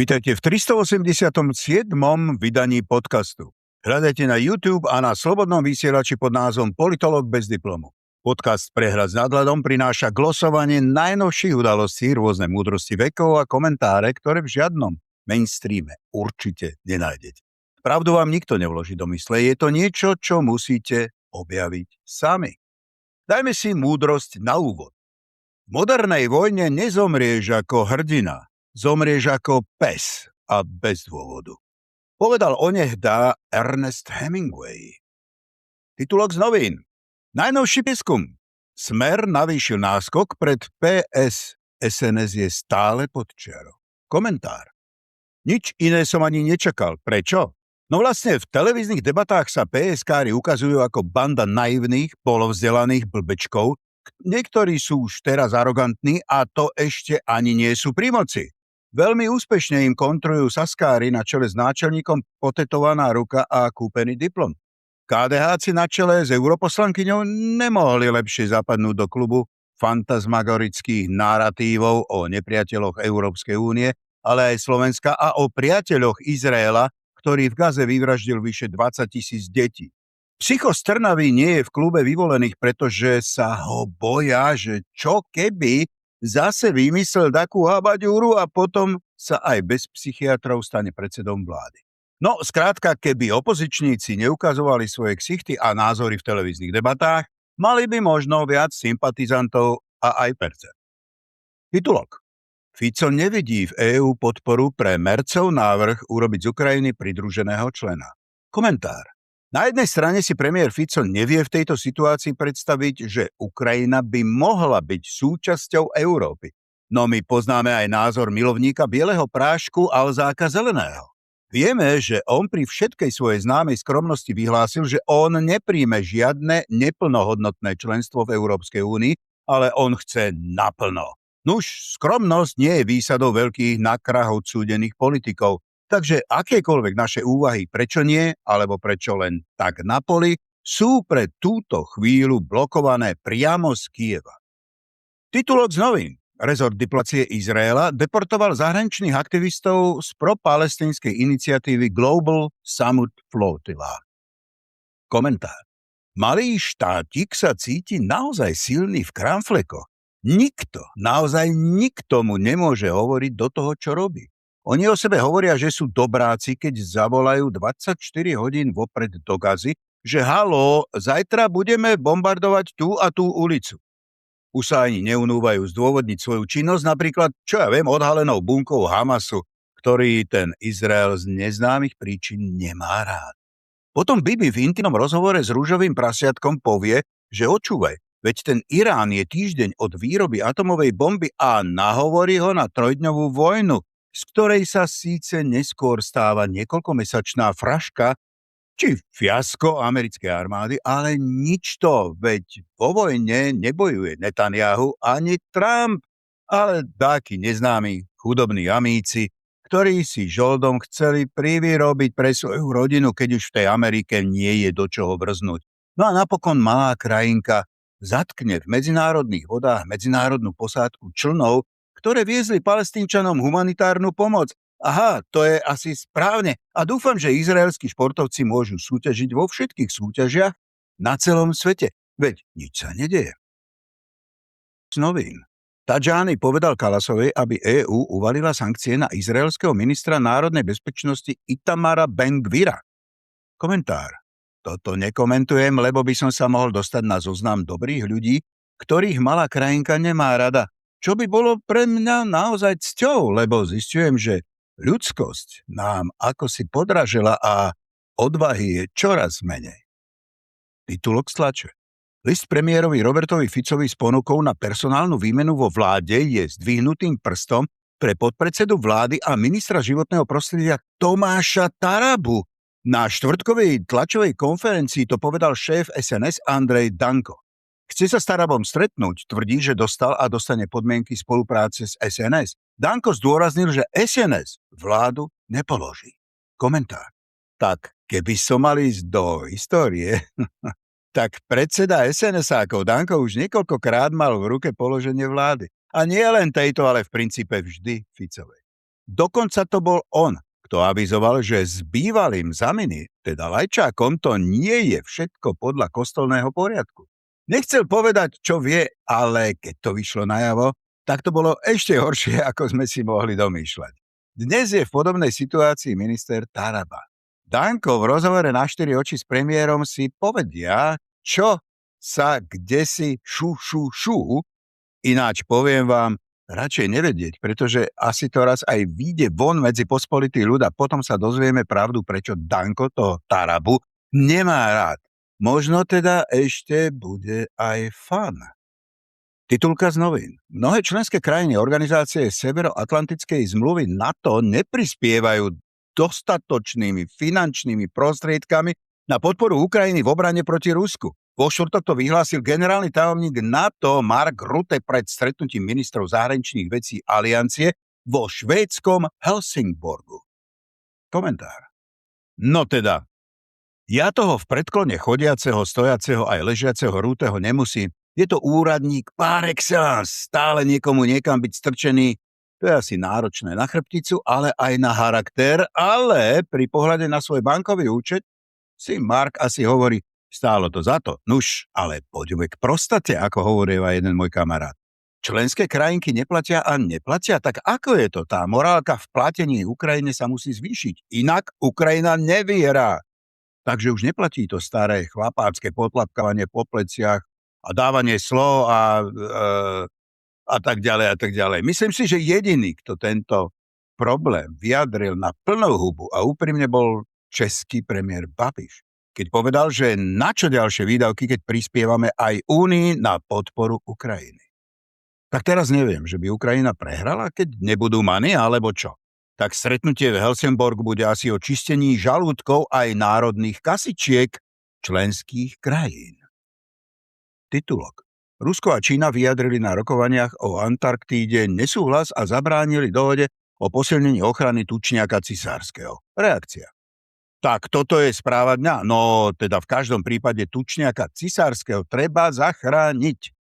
Vítajte v 387. vydaní podcastu. Hľadajte na YouTube a na slobodnom vysielači pod názvom Politológ bez diplomu. Podcast Prehľad s nadhľadom prináša glosovanie najnovších udalostí, rôzne múdrosti vekov a komentáre, ktoré v žiadnom mainstreame určite nenájdete. Pravdu vám nikto nevloží do mysle, je to niečo, čo musíte objaviť sami. Dajme si múdrosť na úvod. V modernej vojne nezomrieš ako hrdina, zomrieš ako pes a bez dôvodu. Povedal onehdá Ernest Hemingway. Titulok z novín. Najnovší prieskum. Smer navýšil náskok pred PS. SNS je stále pod čiarou. Komentár. Nič iné som ani nečakal. Prečo? No vlastne v televíznych debatách sa PSK-ri ukazujú ako banda naivných, polovzdelaných blbečkov. Niektorí sú už teraz arogantní a to ešte ani nie sú pri moci. Veľmi úspešne im kontrujú Saskári na čele s náčelníkom, potetovaná ruka a kúpený diplom. KDH-ci na čele s europoslankyňou nemohli lepšie zapadnúť do klubu fantasmagorických naratívov o nepriateľoch Európskej únie, ale aj Slovenska a o priateľoch Izraela, ktorý v Gaze vyvraždil vyše 20 000 detí. Psycho z Trnavy nie je v klube vyvolených, pretože sa ho boja, že čo keby zase vymyslel takú habaďúru a potom sa aj bez psychiatrov stane predsedom vlády. No, skrátka, keby opozičníci neukazovali svoje ksichty a názory v televíznych debatách, mali by možno viac sympatizantov a aj percent. Titulok. Fico nevidí v EÚ podporu pre Mercov návrh urobiť z Ukrajiny pridruženého člena. Komentár. Na jednej strane si premiér Fico nevie v tejto situácii predstaviť, že Ukrajina by mohla byť súčasťou Európy. No my poznáme aj názor milovníka bieleho prášku Alzáka Zeleného. Vieme, že on pri všetkej svojej známej skromnosti vyhlásil, že on nepríjme žiadne neplnohodnotné členstvo v Európskej únii, ale on chce naplno. Nuž, skromnosť nie je výsadou veľkých na krach odsúdených politikov. Takže akékoľvek naše úvahy, prečo nie, alebo prečo len tak na poli, sú pre túto chvíľu blokované priamo z Kyjeva. Titulok z novín. Rezort diplomacie Izraela deportoval zahraničných aktivistov z propalestínskej iniciatívy Global Summit Flotilla. Komentár. Malý štátik sa cíti naozaj silný v kramflekoch. Naozaj nikto mu nemôže hovoriť do toho, čo robí. Oni o sebe hovoria, že sú dobráci, keď zavolajú 24 hodín vopred do Gazy, že haló, zajtra budeme bombardovať tú a tú ulicu. Už sa ani neunúvajú zdôvodniť svoju činnosť, napríklad, čo ja viem, odhalenou bunkou Hamasu, ktorý ten Izrael z neznámych príčin nemá rád. Potom Bibi v intimnom rozhovore s rúžovým prasiatkom povie, že očúvaj, veď ten Irán je týždeň od výroby atomovej bomby a nahovorí ho na trojdňovú vojnu, z ktorej sa síce neskôr stáva niekoľkomesačná fraška či fiasko americkej armády, ale nič to, veď vo vojne nebojuje Netanyahu ani Trump, ale dáky neznámi chudobní amíci, ktorí si žoldom chceli privyrobiť pre svoju rodinu, keď už v tej Amerike nie je do čoho vrznúť. No a napokon malá krajinka zatkne v medzinárodných vodách medzinárodnú posádku člnov, ktoré viezli Palestínčanom humanitárnu pomoc. Aha, to je asi správne. A dúfam, že izraelskí športovci môžu súťažiť vo všetkých súťažiach na celom svete. Veď nič sa nedeje. Z novín. Tadžány povedal Kalasovi, aby EÚ uvalila sankcie na izraelského ministra národnej bezpečnosti Itamara Ben-Gvira. Komentár. Toto nekomentujem, lebo by som sa mohol dostať na zoznam dobrých ľudí, ktorých malá krajinka nemá rada. Čo by bolo pre mňa naozaj cťou, lebo zistujem, že ľudskosť nám akosi podražila a odvahy je čoraz menej. Titulok z tlače. List premiérovi Robertovi Ficovi s ponukou na personálnu výmenu vo vláde je zdvihnutým prstom pre podpredsedu vlády a ministra životného prostredia Tomáša Tarabu. Na štvrtkovej tlačovej konferencii to povedal šéf SNS Andrej Danko. Chce sa s Tarabom stretnúť, tvrdí, že dostal a dostane podmienky spolupráce s SNS. Danko zdôraznil, že SNS vládu nepoloží. Komentár. Tak keby som mal ísť do histórie, tak predseda SNS-ákov Danko už niekoľkokrát mal v ruke položenie vlády. A nie len tejto, ale v princípe vždy Ficovej. Dokonca to bol on, kto avizoval, že s bývalým Zamini, teda Lajčákom, to nie je všetko podľa kostolného poriadku. Nechcel povedať, čo vie, ale keď to vyšlo najavo, tak to bolo ešte horšie, ako sme si mohli domýšľať. Dnes je v podobnej situácii minister Taraba. Danko v rozhovore na 4 oči s premiérom si povedia, čo sa kdesi šu. Ináč poviem vám, radšej nevedieť, pretože asi to raz aj vyjde von medzi pospolitý ľud a potom sa dozvieme pravdu, prečo Danko toho Tarabu nemá rád. Možno teda ešte bude aj fun. Titulka z novín. Mnohé členské krajiny organizácie Severoatlantickej zmluvy NATO neprispievajú dostatočnými finančnými prostriedkami na podporu Ukrajiny v obrane proti Rusku. Vo štvrtok to vyhlásil generálny tajomník NATO Mark Rutte pred stretnutím ministrov zahraničných vecí aliancie vo švédskom Helsingborgu. Komentár. No teda, ja toho v predklone chodiaceho, stojaceho aj ležiaceho Rutteho nemusím. Je to úradník par excellence, stále niekomu niekam byť strčený. To je asi náročné na chrbticu, ale aj na charakter, ale pri pohľade na svoj bankový účet si Mark asi hovorí, stálo to za to. Nuž, ale poďme k prostate, ako hovoríva jeden môj kamarát. Členské krajinky neplatia a neplatia, tak ako je to? Tá morálka v platení Ukrajine sa musí zvýšiť, inak Ukrajina nevyhrá. Takže už neplatí to staré chlapácké potlapkávanie po pleciach a dávanie slov a tak ďalej a tak ďalej. Myslím si, že jediný, kto tento problém vyjadril na plnú hubu a úprimne, bol český premiér Babiš, keď povedal, že na čo ďalšie výdavky, keď prispievame aj Únii na podporu Ukrajiny. Tak teraz neviem, že by Ukrajina prehrala, keď nebudú mani, alebo čo. Tak stretnutie v Helsingborgu bude asi o čistení žalúdkov aj národných kasičiek členských krajín. Titulok. Rusko a Čína vyjadrili na rokovaniach o Antarktíde nesúhlas a zabránili dohode o posilnení ochrany tučniaka cisárskeho. Reakcia. Tak toto je správa dňa. No teda v každom prípade tučniaka cisárskeho treba zachrániť.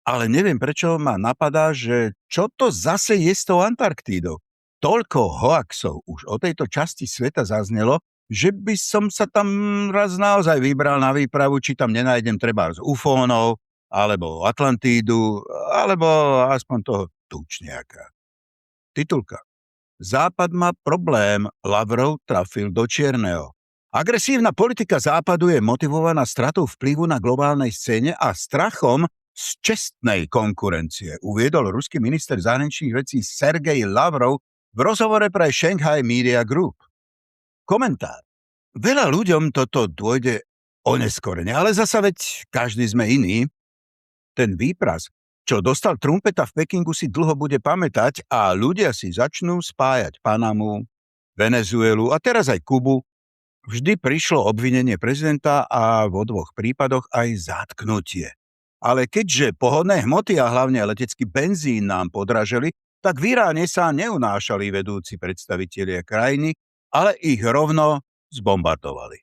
Ale neviem, prečo ma napadá, že čo to zase je s tou Antarktídou. Toľko hoaxov už o tejto časti sveta zaznelo, že by som sa tam raz naozaj vybral na výpravu, či tam nenájdem trebárs ufónov, alebo Atlantídu, alebo aspoň toho tučniaka. Titulka. Západ má problém, Lavrov trafil do čierneho. Agresívna politika Západu je motivovaná stratou vplyvu na globálnej scéne a strachom z čestnej konkurencie, uviedol ruský minister zahraničných vecí Sergej Lavrov v rozhovore pre Shanghai Media Group. Komentár. Veľa ľuďom toto dôjde oneskorene, ale zasa veď každý sme iný. Ten výpras, čo dostal Trumpeta v Pekingu, si dlho bude pamätať a ľudia si začnú spájať Panamu, Venezuelu a teraz aj Kubu. Vždy prišlo obvinenie prezidenta a vo dvoch prípadoch aj zatknutie. Ale keďže pohodné hmoty a hlavne letecký benzín nám podražili, tak v Iráne sa neunášali vedúci predstavitelia krajiny, ale ich rovno zbombardovali.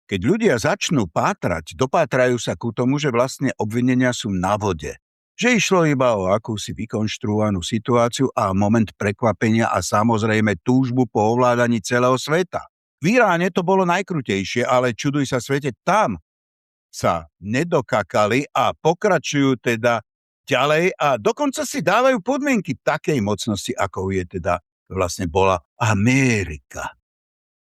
Keď ľudia začnú pátrať, dopátrajú sa ku tomu, že vlastne obvinenia sú na vode. Že išlo iba o akúsi vykonštruovanú situáciu a moment prekvapenia a samozrejme túžbu po ovládaní celého sveta. V Iráne to bolo najkrutejšie, ale čuduj sa svete, tam sa nedokakali a pokračujú teda ďalej a dokonca si dávajú podmienky takej mocnosti, ako je teda vlastne bola Amerika.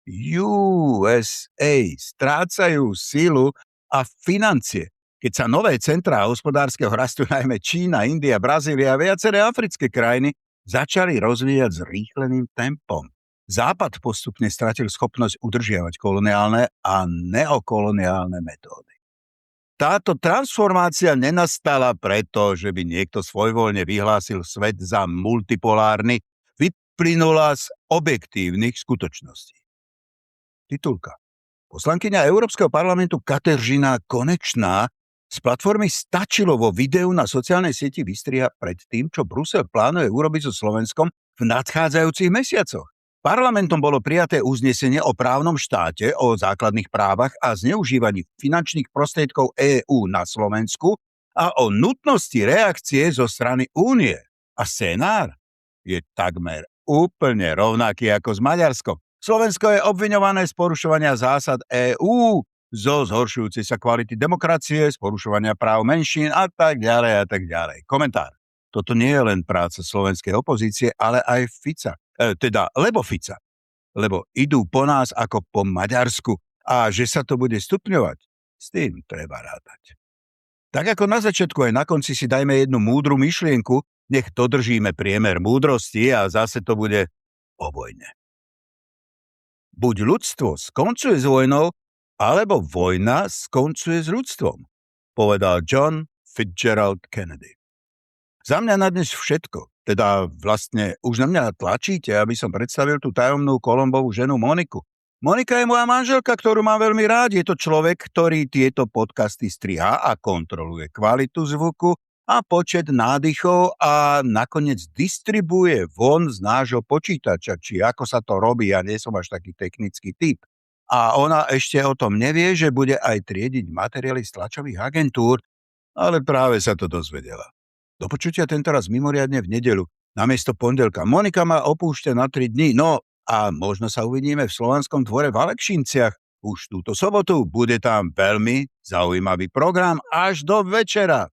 USA strácajú sílu a financie. Keď sa nové centrá hospodárskeho rastu, najmä Čína, India, Brazília a viaceré africké krajiny, začali rozvíjať zrýchleným tempom. Západ postupne stratil schopnosť udržiavať koloniálne a neokoloniálne metódy. Táto transformácia nenastala preto, že by niekto svojvoľne vyhlásil svet za multipolárny, vyplynula z objektívnych skutočností. Titulka. Poslankyňa Európskeho parlamentu Kateřina Konečná z platformy Stačilo vo videu na sociálnej sieti vystriha pred tým, čo Brusel plánuje urobiť so Slovenskom v nadchádzajúcich mesiacoch. Parlamentom bolo prijaté uznesenie o právnom štáte, o základných právach a zneužívaní finančných prostriedkov EÚ na Slovensku a o nutnosti reakcie zo strany Únie. A scenár je takmer úplne rovnaký ako s Maďarskom. Slovensko je obviňované z porušovania zásad EÚ, zo zhoršujúcej sa kvality demokracie, z porušovania práv menšín a tak ďalej a tak ďalej. Komentár. Toto nie je len práca slovenskej opozície, ale aj Fica. Lebo Fica. Lebo idú po nás ako po Maďarsku a že sa to bude stupňovať, s tým treba rátať. Tak ako na začiatku aj na konci si dajme jednu múdru myšlienku, nech dodržíme priemer múdrosti a zase to bude o vojne. Buď ľudstvo skoncuje s vojnou, alebo vojna skoncuje s ľudstvom, povedal John Fitzgerald Kennedy. Za mňa na dnes všetko. Teda vlastne už na mňa tlačíte, aby som predstavil tú tajomnú Kolombovú ženu Moniku. Monika je moja manželka, ktorú mám veľmi rád. Je to človek, ktorý tieto podcasty strihá a kontroluje kvalitu zvuku a počet nádychov a nakoniec distribuje von z nášho počítača. Či ako sa to robí, ja nie som až taký technický typ. A ona ešte o tom nevie, že bude aj triediť materiály z tlačových agentúr, ale práve sa to dozvedela. Do počutia tentoraz mimoriadne v nedeľu, namiesto pondelka. Monika ma opúšťa na 3 dní, no a možno sa uvidíme v Slovanskom dvore v Alekšinciach. Už túto sobotu bude tam veľmi zaujímavý program až do večera.